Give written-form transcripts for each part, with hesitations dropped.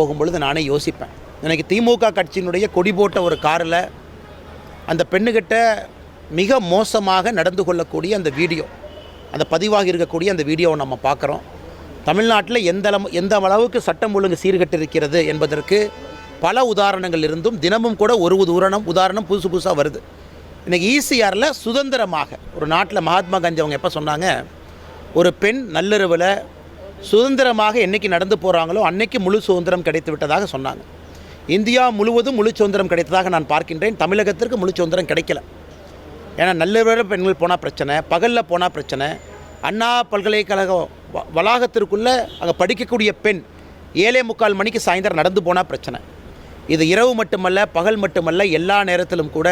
போகும்பொழுது நானே யோசிப்பேன். எனக்கு திமுக கட்சியினுடைய கொடி போட்ட ஒரு காரில் அந்த பெண்ணுக்கிட்ட மிக மோசமாக நடந்து கொள்ளக்கூடிய அந்த வீடியோ, அந்த பதிவாகி இருக்கக்கூடிய அந்த வீடியோவை நம்ம பார்க்குறோம். தமிழ்நாட்டில் எந்த அளவுக்கு சட்டம் ஒழுங்கு சீர்கட்டு இருக்கிறது என்பதற்கு பல உதாரணங்கள் இருந்தும் தினமும் கூட ஒரு உதாரணம் புதுசாக வருது. இன்றைக்கி ஈசிஆரில் சுதந்திரமாக ஒரு நாட்டில் மகாத்மா காந்தி அவங்க எப்போ சொன்னாங்க, ஒரு பெண் நள்ளிரவில் சுதந்திரமாக என்றைக்கு நடந்து போகிறாங்களோ அன்னைக்கு முழு சுதந்திரம் கிடைத்து விட்டதாக சொன்னாங்க. இந்தியா முழுவதும் முழு சுதந்திரம் கிடைத்ததாக நான் பார்க்கின்றேன். தமிழகத்திற்கு முழு சுதந்திரம் கிடைக்கல. ஏன்னா நள்ளிரவில் பெண்கள் போனால் பிரச்சனை, பகலில் போனால் பிரச்சனை. அண்ணா பல்கலைக்கழக வளாகத்திற்குள்ளே அங்கே படிக்கக்கூடிய பெண் 7:45 மணிக்கு சாயந்தரம் நடந்து போனால் பிரச்சனை. இது இரவு மட்டுமல்ல, பகல் மட்டுமல்ல, எல்லா நேரத்திலும் கூட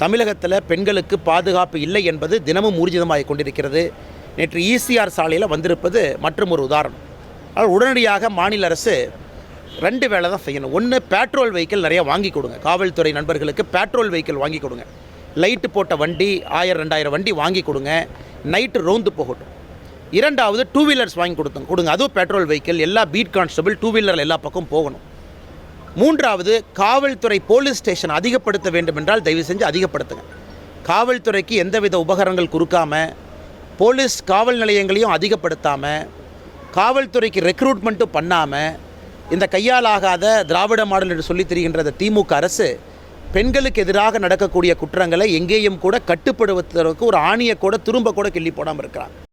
தமிழகத்தில் பெண்களுக்கு பாதுகாப்பு இல்லை என்பது தினமும் ஊர்ஜிதமாகி கொண்டிருக்கிறது. நேற்று ஈசிஆர் சாலையில் வந்திருப்பது மற்றும் ஒரு உதாரணம். அதனால் உடனடியாக மாநில அரசு 2 வேலை தான் செய்யணும். ஒன்று, பெட்ரோல் வெஹிக்கிள் நிறையா வாங்கி கொடுங்க. காவல்துறை நண்பர்களுக்கு பெட்ரோல் வெஹிக்கிள் வாங்கி கொடுங்க. லைட்டு போட்ட வண்டி 1000-2000 வண்டி வாங்கி கொடுங்க, நைட்டு ரோந்து போகட்டும். 2வது, 2 வீலர்ஸ் வாங்கி கொடுங்க. அதுவும் பெட்ரோல் வெஹிக்கிள், எல்லா பீட் கான்ஸ்டபிள் 2 வீலரில் எல்லா பக்கம் போகணும். 3வது, காவல்துறை போலீஸ் ஸ்டேஷன் அதிகப்படுத்த வேண்டும் என்றால் தயவு செஞ்சு அதிகப்படுத்துங்க. காவல்துறைக்கு எந்தவித உபகரணங்கள் கொடுக்காமல், போலீஸ் காவல் நிலையங்களையும் அதிகப்படுத்தாமல், காவல்துறைக்கு ரெக்ரூட்மெண்ட்டும் பண்ணாமல், இந்த கையாலாகாத திராவிட மாடல் என்று சொல்லி திரிகின்ற திமுக அரசு பெண்களுக்கு எதிராக நடக்கக்கூடிய குற்றங்களை எங்கேயும் கூட கட்டுப்படுவதற்கு ஒரு ஆணியை கூட துரும்ப கூட கிள்ளி போடாமல் இருக்கிறாங்க.